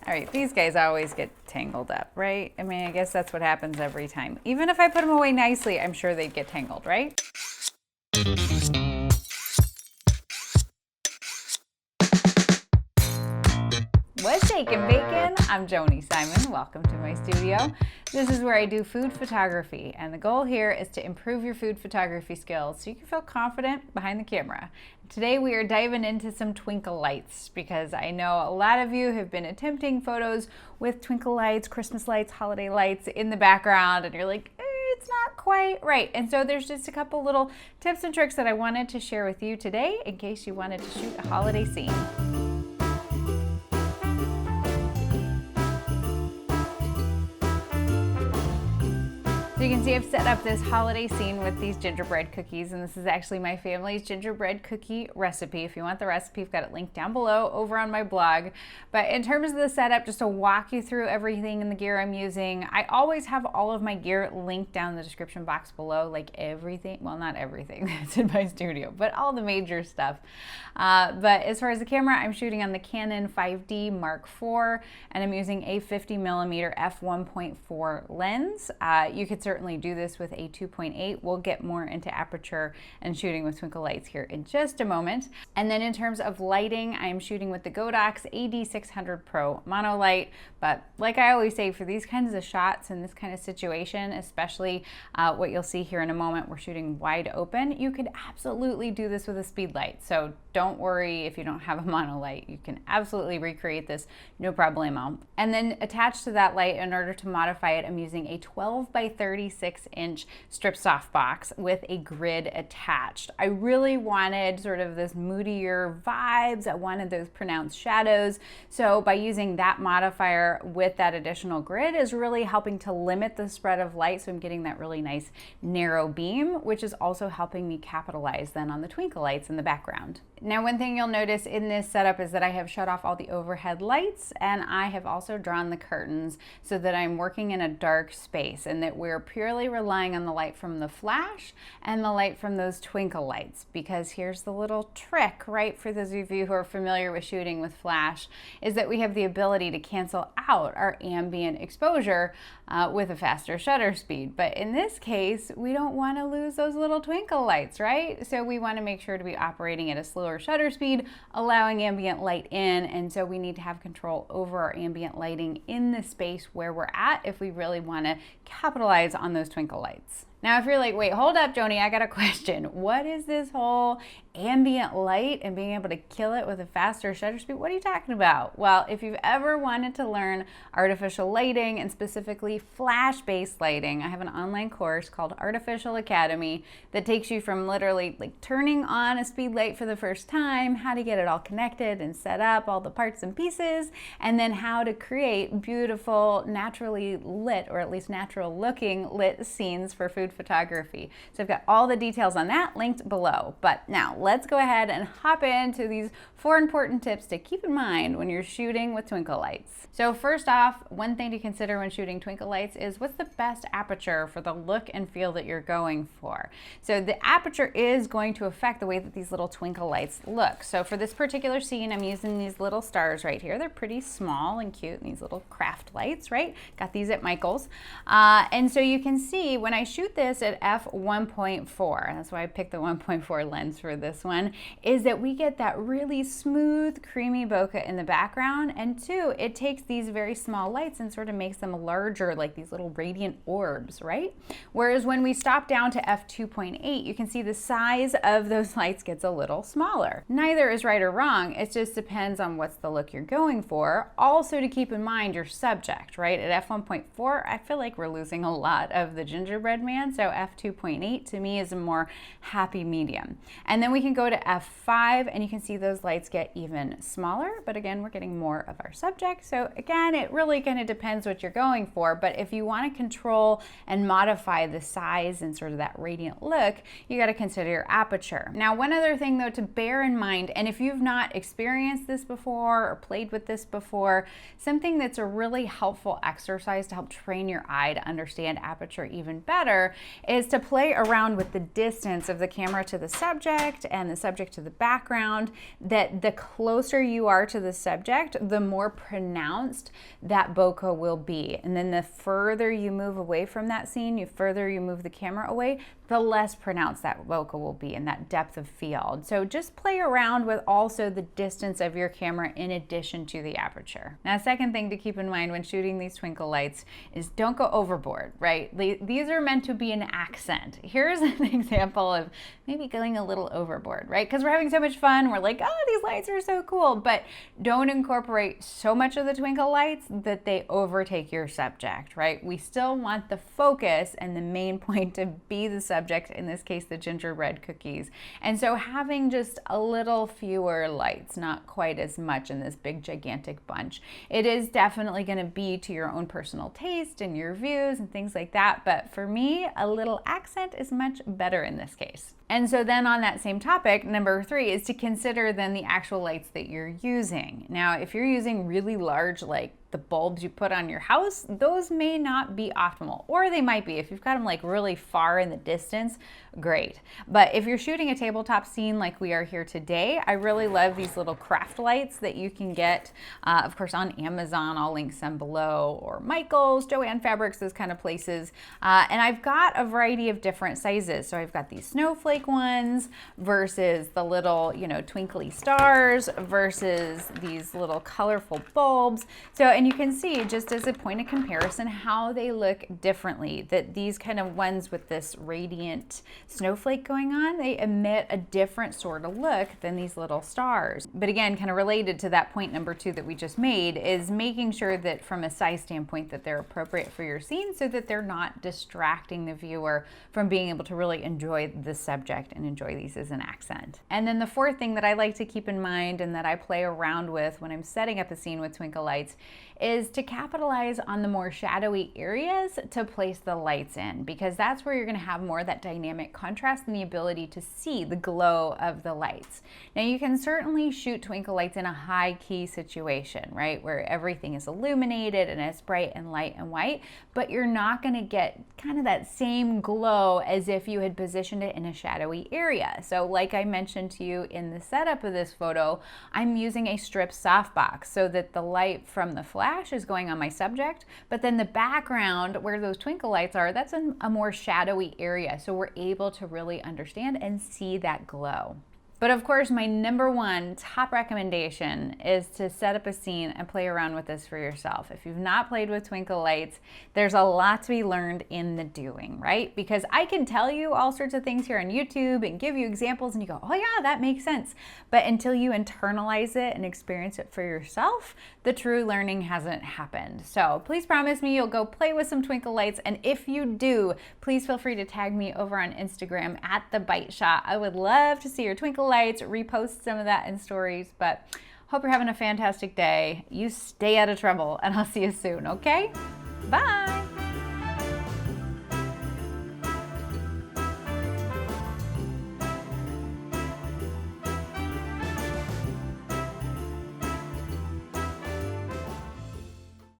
All right, these guys always get tangled up, right? I mean, I guess that's what happens every time. Even if I put them away nicely, I'm sure they'd get tangled, right? What's shaking bacon? I'm Joni Simon. Welcome to my studio. This is where I do food photography, and the goal here is to improve your food photography skills so you can feel confident behind the camera. Today we are diving into some twinkle lights because I know a lot of you have been attempting photos with twinkle lights, Christmas lights, holiday lights in the background, and you're like, it's not quite right. And so there's just a couple little tips and tricks that I wanted to share with you today in case you wanted to shoot a holiday scene. So you can see I've set up this holiday scene with these gingerbread cookies, and this is actually my family's gingerbread cookie recipe. If you want the recipe, I've got it linked down below over on my blog. But in terms of the setup, just to walk you through everything and the gear I'm using, I always have all of my gear linked down in the description box below, like everything, well, not everything that's in my studio, but all the major stuff. But as far as the camera, I'm shooting on the Canon 5D Mark IV, and I'm using a 50mm f1.4 lens. You could certainly do this with a 2.8. We'll get more into aperture and shooting with twinkle lights here in just a moment. And then in terms of lighting, I'm shooting with the Godox AD600 Pro mono light. But like I always say, for these kinds of shots in this kind of situation, especially what you'll see here in a moment, we're shooting wide open. You could absolutely do this with a speed light. So don't worry if you don't have a mono light. You can absolutely recreate this, no problemo. And then attached to that light, in order to modify it, I'm using a 12 by 36-inch strip softbox with a grid attached. I really wanted sort of this moodier vibes. I wanted those pronounced shadows. So by using that modifier with that additional grid is really helping to limit the spread of light. So I'm getting that really nice narrow beam, which is also helping me capitalize then on the twinkle lights in the background. Now, one thing you'll notice in this setup is that I have shut off all the overhead lights, and I have also drawn the curtains so that I'm working in a dark space and that we're purely relying on the light from the flash and the light from those twinkle lights. Because here's the little trick, right, for those of you who are familiar with shooting with flash, is that we have the ability to cancel out our ambient exposure with a faster shutter speed. But in this case, we don't want to lose those little twinkle lights, right? So we want to make sure to be operating at a slower shutter speed, allowing ambient light in, and so we need to have control over our ambient lighting in the space where we're at if we really want to capitalize on those twinkle lights. Now, if you're like, wait, hold up, Joni, I got a question. What is this whole ambient light and being able to kill it with a faster shutter speed? What are you talking about? Well, if you've ever wanted to learn artificial lighting and specifically flash-based lighting, I have an online course called Artificial Academy that takes you from literally like turning on a speed light for the first time, how to get it all connected and set up, all the parts and pieces, and then how to create beautiful, naturally lit, or at least natural looking lit scenes for food photography. So I've got all the details on that linked below. But now let's go ahead and hop into these 4 important tips to keep in mind when you're shooting with twinkle lights. So first off, one thing to consider when shooting twinkle lights is what's the best aperture for the look and feel that you're going for. So the aperture is going to affect the way that these little twinkle lights look. So for this particular scene, I'm using these little stars right here. They're pretty small and cute, and these little craft lights, right? Got these at Michael's. And so you can see when I shoot this at f1.4, that's why I picked the 1.4 lens for this one, is that we get that really smooth, creamy bokeh in the background. And 2, it takes these very small lights and sort of makes them larger, like these little radiant orbs, right? Whereas when we stop down to f2.8, you can see the size of those lights gets a little smaller. Neither is right or wrong. It just depends on what's the look you're going for. Also to keep in mind your subject, right? At f1.4, I feel like we're losing a lot of the gingerbread man. So f2.8 to me is a more happy medium. And then we can go to f5 and you can see those lights get even smaller, but again, we're getting more of our subject. So again, it really kind of depends what you're going for, but if you want to control and modify the size and sort of that radiant look, you got to consider your aperture. Now, one other thing though to bear in mind, and if you've not experienced this before or played with this before, something that's a really helpful exercise to help train your eye to understand aperture even better is to play around with the distance of the camera to the subject and the subject to the background, that the closer you are to the subject, the more pronounced that bokeh will be. And then the further you move away from that scene, the further you move the camera away, the less pronounced that bokeh will be and that depth of field. So just play around with also the distance of your camera in addition to the aperture. Now, second thing to keep in mind when shooting these twinkle lights is don't go overboard, right? These are meant to be an accent. Here's an example of maybe going a little overboard, right? Because we're having so much fun. We're like, oh, these lights are so cool, but don't incorporate so much of the twinkle lights that they overtake your subject, right? We still want the focus and the main point to be the subject, in this case, the gingerbread cookies. And so having just a little fewer lights, not quite as much in this big gigantic bunch. It is definitely going to be to your own personal taste and your views and things like that. But for me, a little accent is much better in this case. And so then on that same topic, number 3 is to consider then the actual lights that you're using. Now, if you're using really large, like the bulbs you put on your house, those may not be optimal, or they might be. If you've got them like really far in the distance, great. But if you're shooting a tabletop scene like we are here today, I really love these little craft lights that you can get, of course, on Amazon. I'll link some below, or Michaels, Joann Fabrics, those kind of places. And I've got a variety of different sizes. So I've got these snowflake ones versus the little, twinkly stars versus these little colorful bulbs. So, and you can see just as a point of comparison how they look differently, that these kind of ones with this radiant snowflake going on, they emit a different sort of look than these little stars. But again, kind of related to that point number 2 that we just made, is making sure that from a size standpoint that they're appropriate for your scene so that they're not distracting the viewer from being able to really enjoy the subject and enjoy these as an accent. And then the 4th thing that I like to keep in mind and that I play around with when I'm setting up a scene with twinkle lights is to capitalize on the more shadowy areas to place the lights in, because that's where you're going to have more of that dynamic contrast and the ability to see the glow of the lights. Now, you can certainly shoot twinkle lights in a high key situation, right, where everything is illuminated and it's bright and light and white, but you're not going to get kind of that same glow as if you had positioned it in a shadowy area. So like I mentioned to you in the setup of this photo, I'm using a strip softbox so that the light from the flash is going on my subject, but then the background where those twinkle lights are, that's in a more shadowy area. So we're able to really understand and see that glow. But of course, my number 1 top recommendation is to set up a scene and play around with this for yourself. If you've not played with twinkle lights, there's a lot to be learned in the doing, right? Because I can tell you all sorts of things here on YouTube and give you examples and you go, oh yeah, that makes sense. But until you internalize it and experience it for yourself, the true learning hasn't happened. So please promise me you'll go play with some twinkle lights. And if you do, please feel free to tag me over on Instagram at The Bite Shot. I would love to see your twinkle lights, repost some of that in stories, but hope you're having a fantastic day. You stay out of trouble and I'll see you soon, okay? Bye.